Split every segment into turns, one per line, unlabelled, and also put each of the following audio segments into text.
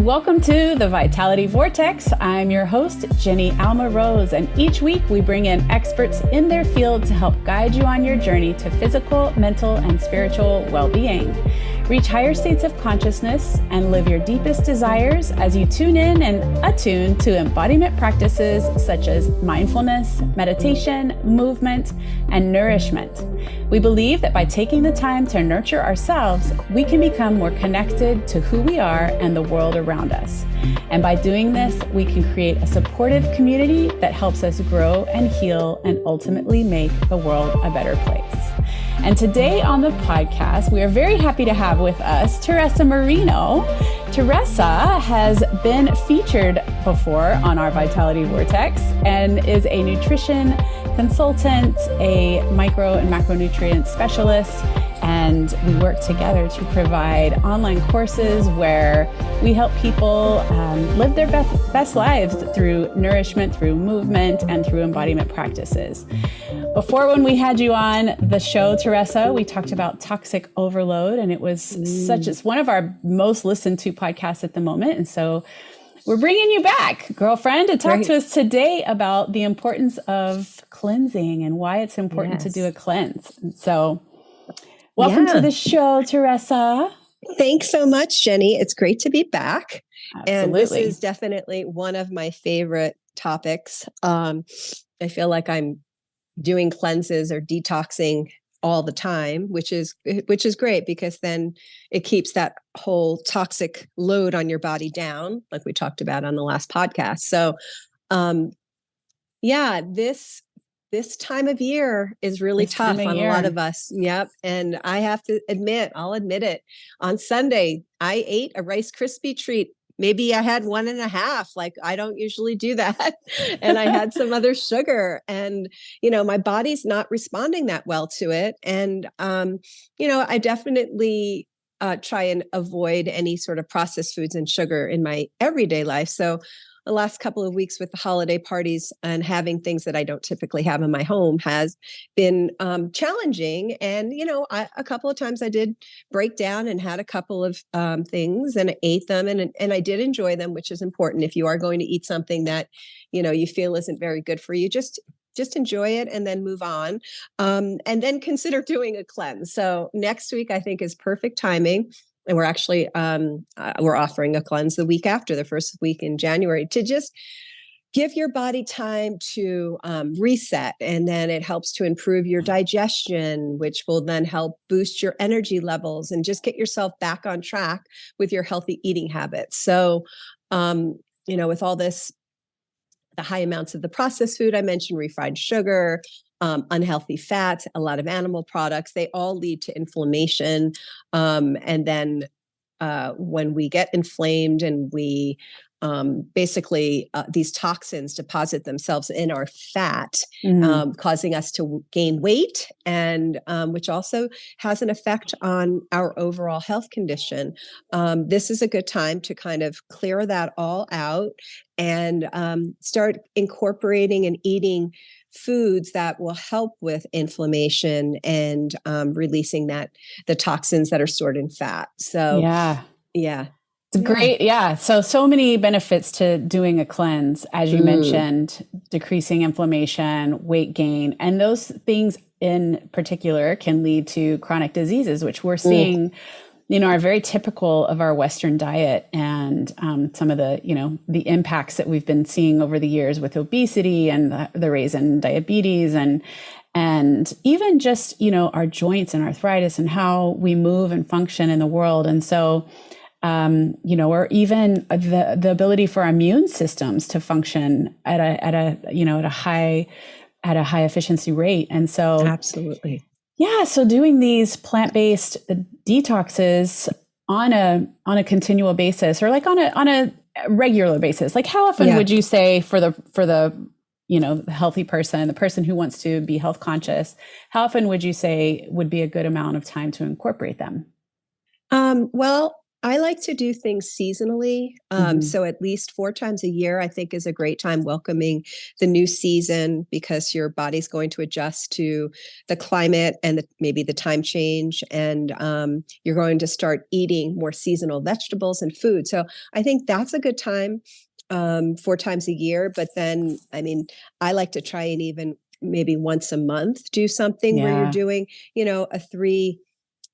welcome to the Vitality Vortex. I'm your host, Jenny Alma Rose, and each week we bring in experts in their field to help guide you on your journey to physical, mental, and spiritual well-being. Reach higher states of consciousness and live your deepest desires as you tune in and attune to embodiment practices such as mindfulness, meditation, movement, and nourishment. We believe that by taking the time to nurture ourselves, we can become more connected to who we are and the world around us. And by doing this, we can create a supportive community that helps us grow and heal and ultimately make the world a better place. And today on the podcast, we are very happy to have with us Teresa Marino. Teresa has been featured before on our Vitality Vortex and is a nutrition consultant, a micro and macronutrient specialist, and we work together to provide online courses where we help people live their best lives through nourishment, through movement, and through embodiment practices. Before, when we had you on the show, Teresa, we talked about toxic overload, and it was it's one of our most listened to podcasts at the moment. And so we're bringing you back, girlfriend, to talk to us today about the importance of cleansing and why it's important to do a cleanse. And so welcome to the show, Teresa.
Thanks so much, Jenny. It's great to be back.
Absolutely.
And this is definitely one of my favorite topics. I feel like I'm doing cleanses or detoxing all the time, which is great because then it keeps that whole toxic load on your body down, like we talked about on the last podcast. So, this time of year is really tough on a lot of us. Yep. And I have to I'll admit it. On Sunday, I ate a Rice Krispie treat. Maybe I had 1.5, like I don't usually do that. And I had some other sugar and, my body's not responding that well to it. And, I definitely try and avoid any sort of processed foods and sugar in my everyday life. So the last couple of weeks with the holiday parties and having things that I don't typically have in my home has been challenging. And, a couple of times I did break down and had a couple of things and I ate them and I did enjoy them, which is important. If you are going to eat something that, you feel isn't very good for you, just enjoy it and then move on. And then consider doing a cleanse. So next week, I think, is perfect timing. And we're actually, we're offering a cleanse the week after, the first week in January, to just give your body time to reset. And then it helps to improve your digestion, which will then help boost your energy levels and just get yourself back on track with your healthy eating habits. So, with all this, the high amounts of the processed food I mentioned, refined sugar, unhealthy fats, a lot of animal products, they all lead to inflammation. And then when we get inflamed and we basically these toxins deposit themselves in our fat, causing us to gain weight, and which also has an effect on our overall health condition. This is a good time to kind of clear that all out and start incorporating and eating foods that will help with inflammation and releasing the toxins that are stored in fat. So
it's great. Yeah. So many benefits to doing a cleanse, as you mentioned, decreasing inflammation, weight gain, and those things in particular can lead to chronic diseases, which we're seeing, are very typical of our Western diet and some of the, the impacts that we've been seeing over the years with obesity and the rise in diabetes and even just, our joints and arthritis and how we move and function in the world. And so, or even the ability for our immune systems to function at a high efficiency rate. And so
absolutely.
Yeah. So doing these plant-based detoxes on a continual basis, or like on a regular basis, like how often would you say for the healthy person, the person who wants to be health conscious, how often would you say would be a good amount of time to incorporate them?
Well, I like to do things seasonally. So at least 4 times a year, I think, is a great time welcoming the new season, because your body's going to adjust to the climate and maybe the time change. And you're going to start eating more seasonal vegetables and food. So I think that's a good time, 4 times a year. But then, I mean, I like to try and even maybe once a month do something where you're doing,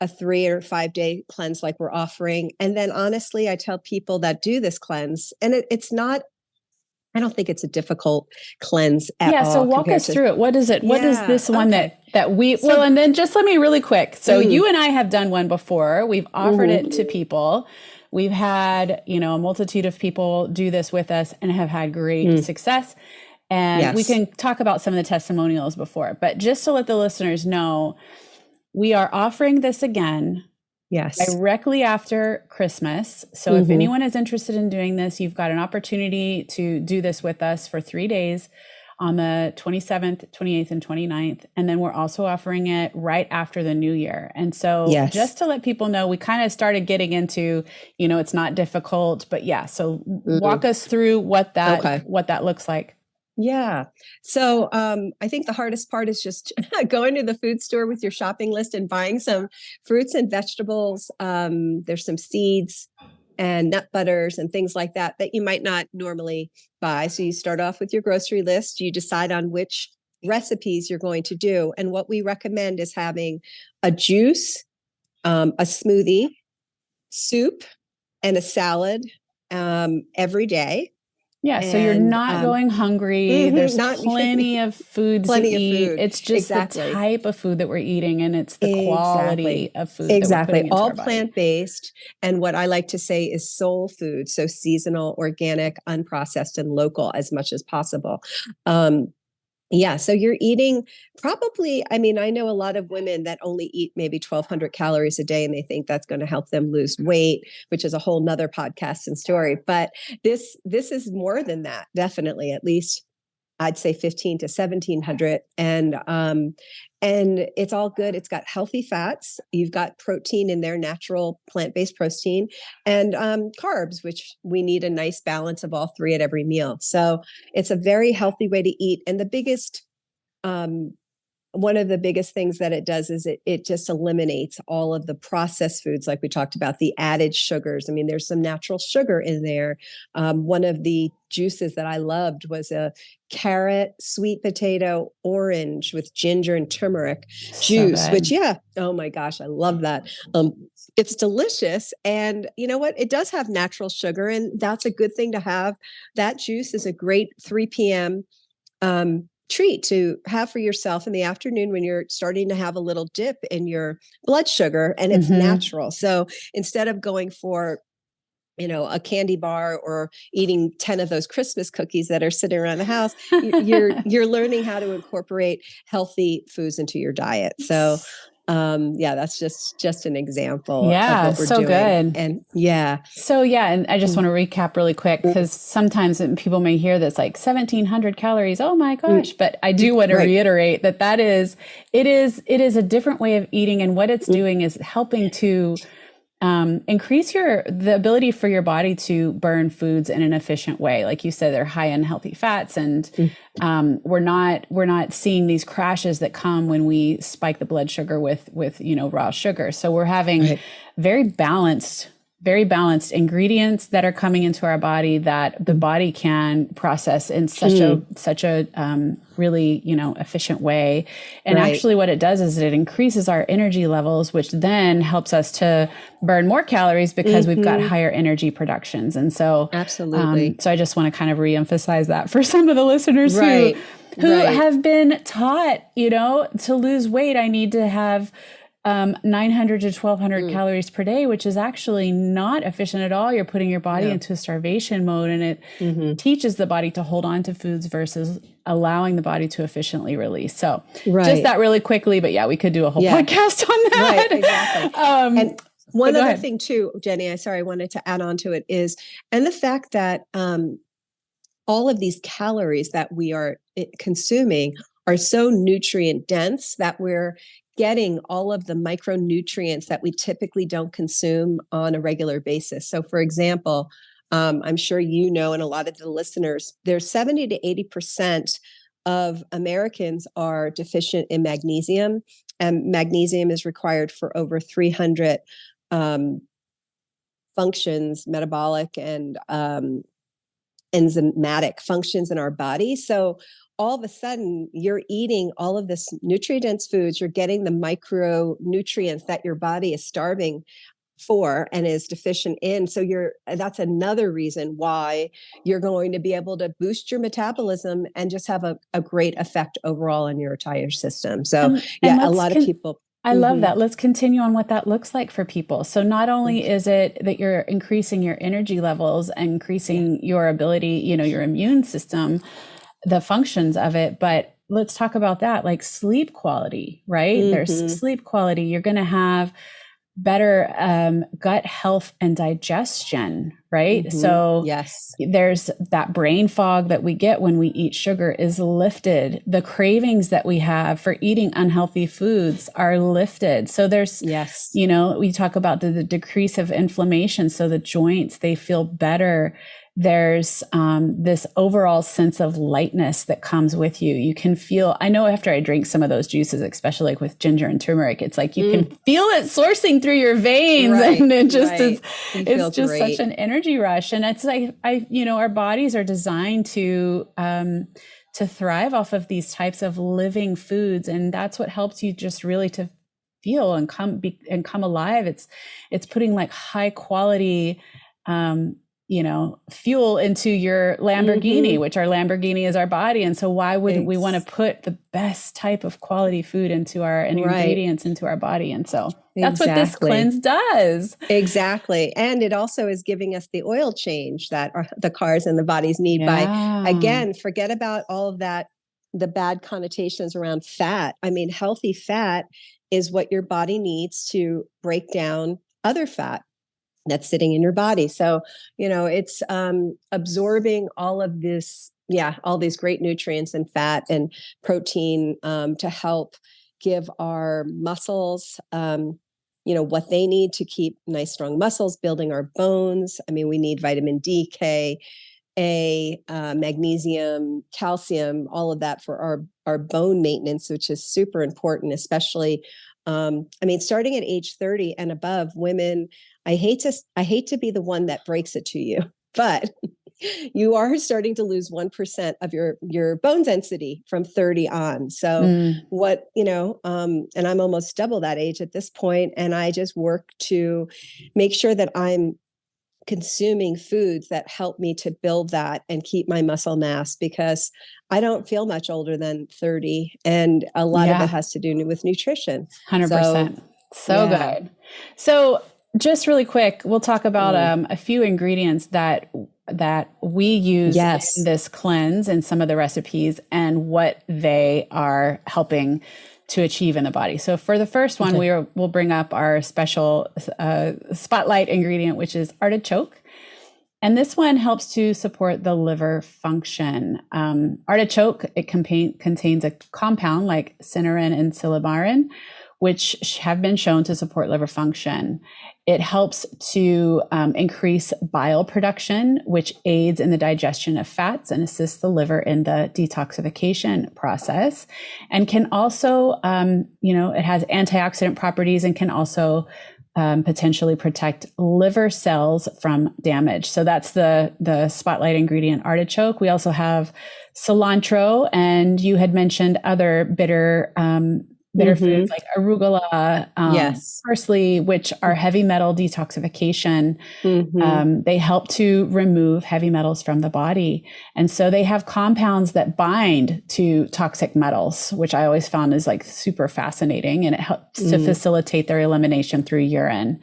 a 3 or 5 day cleanse like we're offering. And then honestly, I tell people that do this cleanse, and it's not, I don't think it's a difficult cleanse at all.
So walk us through it. What is it? What is this one that we, and then just let me really quick. So you and I have done one before. We've offered it to people. We've had, a multitude of people do this with us and have had great success. And we can talk about some of the testimonials before, but just to let the listeners know, we are offering this again directly after Christmas. So if anyone is interested in doing this, you've got an opportunity to do this with us for 3 days on the 27th, 28th, and 29th. And then we're also offering it right after the new year. And so just to let people know, we kind of started getting into, it's not difficult, but so walk us through what that looks like.
Yeah. So I think the hardest part is just going to the food store with your shopping list and buying some fruits and vegetables. There's some seeds and nut butters and things like that you might not normally buy. So you start off with your grocery list. You decide on which recipes you're going to do. And what we recommend is having a juice, a smoothie, soup, and a salad every day.
So you're not going hungry. There's plenty of foods to eat. It's just the type of food that we're eating, and it's the quality of food that we're putting into
all
our body.
Plant-based. And what I like to say is soul food. So seasonal, organic, unprocessed, and local as much as possible. So you're eating probably, I know a lot of women that only eat maybe 1,200 calories a day, and they think that's going to help them lose weight, which is a whole nother podcast and story. But this is more than that, definitely, at least I'd say 1,500 to 1,700. And it's all good. It's got healthy fats. You've got protein in there, natural plant-based protein, and carbs, which we need a nice balance of all three at every meal. So it's a very healthy way to eat. And the biggest, one of the biggest things that it does is it just eliminates all of the processed foods, like we talked about, the added sugars. There's some natural sugar in there. One of the juices that I loved was a carrot, sweet potato, orange with ginger and turmeric juice, which, oh my gosh, I love that. It's delicious. And you know what? It does have natural sugar, and that's a good thing to have. That juice is a great 3 p.m. Treat to have for yourself in the afternoon when you're starting to have a little dip in your blood sugar, and it's natural. So instead of going for, a candy bar or eating 10 of those Christmas cookies that are sitting around the house, you're learning how to incorporate healthy foods into your diet. So that's just an example of what we're doing.
Good.
And
and I just want to recap really quick, because sometimes people may hear this like 1,700 calories. Oh my gosh. But I do want to reiterate that it is a different way of eating, and what it's doing is helping to increase the ability for your body to burn foods in an efficient way. Like you said, they're high in healthy fats, and we're not seeing these crashes that come when we spike the blood sugar with raw sugar. So we're having very balanced ingredients that are coming into our body that the body can process in such a really, efficient way. And actually what it does is it increases our energy levels, which then helps us to burn more calories because we've got higher energy productions. And so,
absolutely.
So I just want to kind of reemphasize that for some of the listeners who have been taught, to lose weight, I need to have 900 to 1,200 calories per day, which is actually not efficient at all. You're putting your body into a starvation mode, and it teaches the body to hold on to foods versus allowing the body to efficiently release. So just that really quickly, but we could do a whole podcast on that.
Right, exactly. And one other thing too, Jenny, I wanted to add on to it is, and the fact that all of these calories that we are consuming are so nutrient dense that we're getting all of the micronutrients that we typically don't consume on a regular basis. So for example, I'm sure you know, and a lot of the listeners, there's 70 to 80% of Americans are deficient in magnesium, and magnesium is required for over 300 functions, metabolic and enzymatic functions in our body. So all of a sudden you're eating all of this nutrient dense foods, you're getting the micronutrients that your body is starving for and is deficient in. So that's another reason why you're going to be able to boost your metabolism and just have a great effect overall on your entire system. So a lot of people.
I love that. Let's continue on what that looks like for people. So not only is it that you're increasing your energy levels and increasing your ability, your immune system, the functions of it, but let's talk about that, like sleep quality, right? There's sleep quality. You're going to have better gut health and digestion, right? So
yes,
there's that brain fog that we get when we eat sugar is lifted. The cravings that we have for eating unhealthy foods are lifted. So there's, we talk about the decrease of inflammation. So the joints, they feel better. There's this overall sense of lightness that comes with you. You can feel, I know after I drink some of those juices, especially like with ginger and turmeric, it's like you can feel it sourcing through your veins, and it just it's just such an energy rush. And it's like, our bodies are designed to thrive off of these types of living foods. And that's what helps you just really to feel and come alive. It's putting like high quality, fuel into your Lamborghini, which our Lamborghini is our body. And so why wouldn't we want to put the best type of quality food into our ingredients into our body? And so that's what this cleanse does.
Exactly. And it also is giving us the oil change that the cars and the bodies need by, again, forget about all of that, the bad connotations around fat. I mean, healthy fat is what your body needs to break down other fat that's sitting in your body. So, it's absorbing all of this, all these great nutrients and fat and protein to help give our muscles, what they need to keep nice, strong muscles, building our bones. I mean, we need vitamin D, K, A, magnesium, calcium, all of that for our bone maintenance, which is super important, especially starting at age 30 and above, women, I hate to be the one that breaks it to you, but you are starting to lose 1% of your bone density from 30 on. So and I'm almost double that age at this point. And I just work to make sure that I'm consuming foods that help me to build that and keep my muscle mass, because I don't feel much older than 30. And a lot of it has to do with nutrition.
100%. So good. So just really quick, we'll talk about a few ingredients that we use in this cleanse and some of the recipes and what they are helping to achieve in the body. So for the first one, we'll bring up our special spotlight ingredient, which is artichoke. And this one helps to support the liver function. Artichoke, it contains a compound like cynarin and silymarin, which have been shown to support liver function. It helps to increase bile production, which aids in the digestion of fats and assists the liver in the detoxification process, and can also, it has antioxidant properties and can also potentially protect liver cells from damage. So that's the spotlight ingredient, artichoke. We also have cilantro, and you had mentioned other bitter foods like arugula, parsley, which are heavy metal detoxification. They help to remove heavy metals from the body. And so they have compounds that bind to toxic metals, which I always found is like super fascinating, and it helps to facilitate their elimination through urine.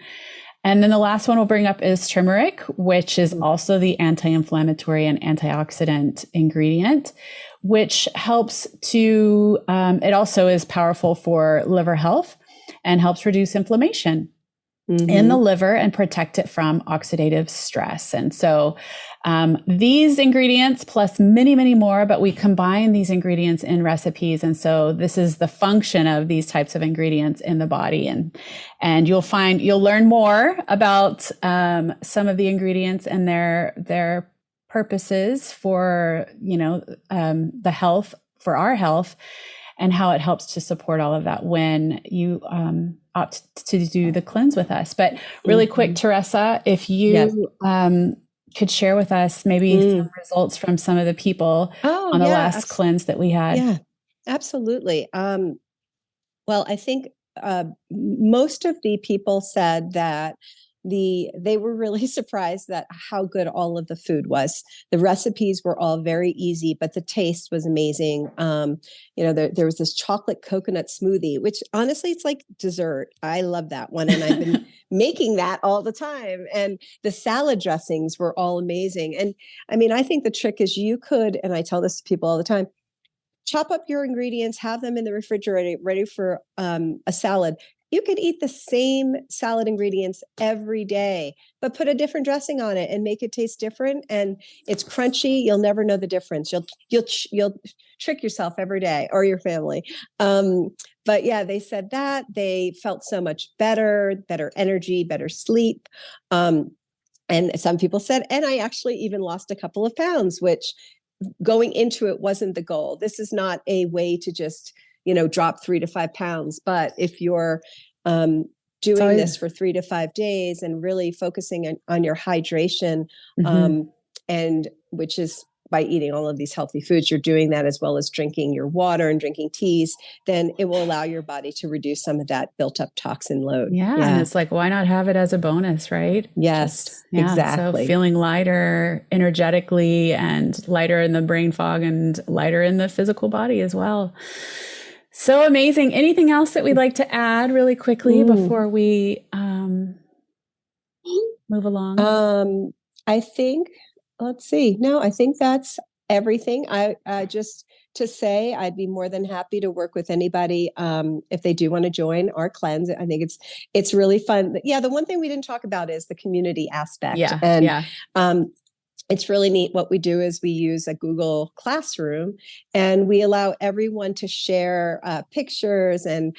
And then the last one we'll bring up is turmeric, which is also the anti-inflammatory and antioxidant ingredient, which helps to, it also is powerful for liver health and helps reduce inflammation. in the liver and protect it from oxidative stress. And so these ingredients plus many, many more, but we combine these ingredients in recipes. And so this is the function of these types of ingredients in the body. And you'll learn more about some of the ingredients and their purposes for, the health, for our health, and how it helps to support all of that when you opt to do the cleanse with us. But really quick, Teresa, if you could share with us maybe some results from some of the people on the last cleanse that we had.
Yeah, absolutely. Well, I think most of the people said that they were really surprised that how good all of the food was. The recipes were all very easy, but the taste was amazing. There was this chocolate coconut smoothie, which honestly, it's like dessert. I love that one. And I've been making that all the time. And the salad dressings were all amazing. And I mean, I think the trick is you could, and I tell this to people all the time, chop up your ingredients, have them in the refrigerator ready for a salad. You could eat the same salad ingredients every day, but put a different dressing on it and make it taste different. And it's crunchy. You'll never know the difference. You'll trick yourself every day, or your family. But yeah, they said that they felt so much better energy, better sleep. And some people said, and I actually even lost a couple of pounds, which going into it wasn't the goal. This is not a way to just drop 3 to 5 pounds. But if you're doing this for 3 to 5 days and really focusing on your hydration, and which is by eating all of these healthy foods, you're doing that as well as drinking your water and drinking teas, then it will allow your body to reduce some of that built up toxin load.
Yeah. And it's like, why not have it as a bonus, right?
Yes, exactly.
So feeling lighter energetically and lighter in the brain fog and lighter in the physical body as well. So amazing. Anything else that we'd like to add really quickly before we move along?
I think, let's see. No, I think that's everything. I just to say, I'd be more than happy to work with anybody if they do want to join our cleanse. I think it's really fun. Yeah, the one thing we didn't talk about is the community aspect. It's really neat. What we do is we use a Google Classroom, and we allow everyone to share pictures and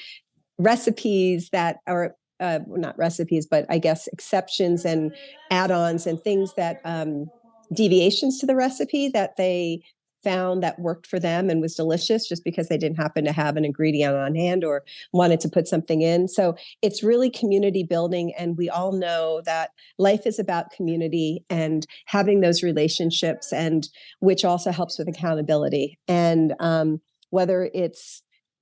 recipes that are not recipes, but I guess exceptions and add-ons and things that deviations to the recipe that they found that worked for them and was delicious, just because they didn't happen to have an ingredient on hand or wanted to put something in. So it's really community building. And we all know that life is about community and having those relationships, and which also helps with accountability. And whether it's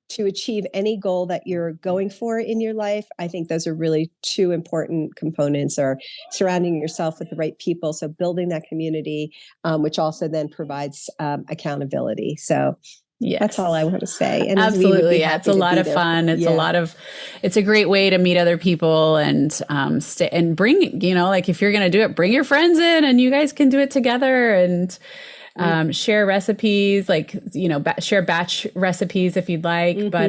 to achieve any goal that you're going for in your life, I think those are really two important components, are surrounding yourself with the right people. So building that community, which also then provides accountability. So that's all I want to say. And
absolutely. Yeah. It's a lot of fun. It's a great way to meet other people and stay and bring, like if you're going to do it, bring your friends in and you guys can do it together and share recipes, share batch recipes if you'd like, but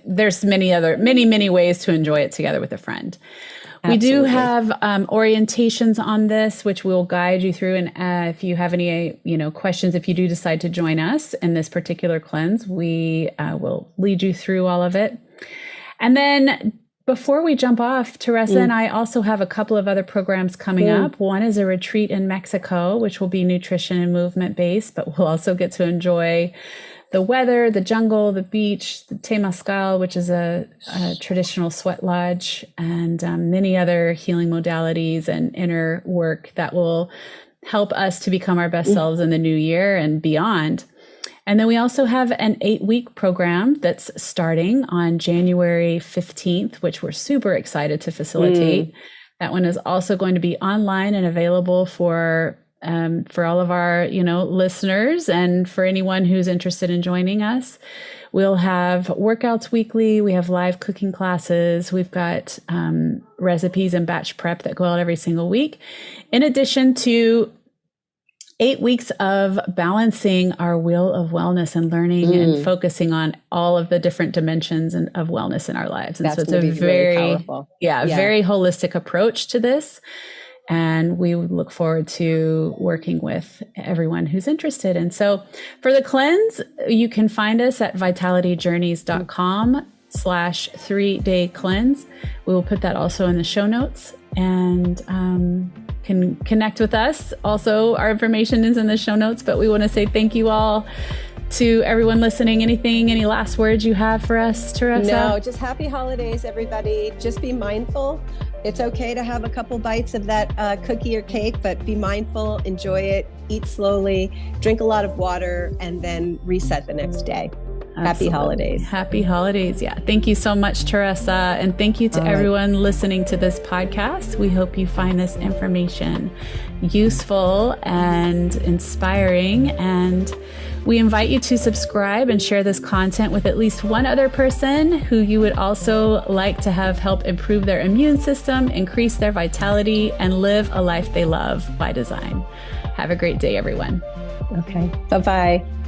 there's many ways to enjoy it together with a friend. Absolutely. We do have orientations on this, which we'll guide you through. And if you have any, questions, if you do decide to join us in this particular cleanse, we will lead you through all of it. And then before we jump off, Teresa and I also have a couple of other programs coming up. One is a retreat in Mexico, which will be nutrition and movement based, but we'll also get to enjoy the weather, the jungle, the beach, the Temazcal, which is a traditional sweat lodge, and many other healing modalities and inner work that will help us to become our best selves in the new year and beyond. And then we also have an 8-week program that's starting on January 15th, which we're super excited to facilitate. That one is also going to be online and available for all of our, listeners, and for anyone who's interested in joining us. We'll have workouts weekly. We have live cooking classes. We've got recipes and batch prep that go out every single week, in addition to 8 weeks of balancing our wheel of wellness and learning and focusing on all of the different dimensions of wellness in our lives. And so it's a very powerful, very holistic approach to this. And we look forward to working with everyone who's interested. And so for the cleanse, you can find us at vitalityjourneys.com/3-day cleanse. We will put that also in the show notes, and can connect with us. Also, our information is in the show notes, but we want to say thank you all to everyone listening. Any last words you have for us, Teresa?
No, just happy holidays, everybody. Just be mindful. It's okay to have a couple bites of that cookie or cake, but be mindful, enjoy it, eat slowly, drink a lot of water, and then reset the next day. Absolutely. Happy holidays.
Happy holidays. Yeah. Thank you so much, Teresa. And thank you to everyone listening to this podcast. We hope you find this information useful and inspiring. And we invite you to subscribe and share this content with at least one other person who you would also like to have help improve their immune system, increase their vitality, and live a life they love by design. Have a great day, everyone.
Okay. Bye-bye.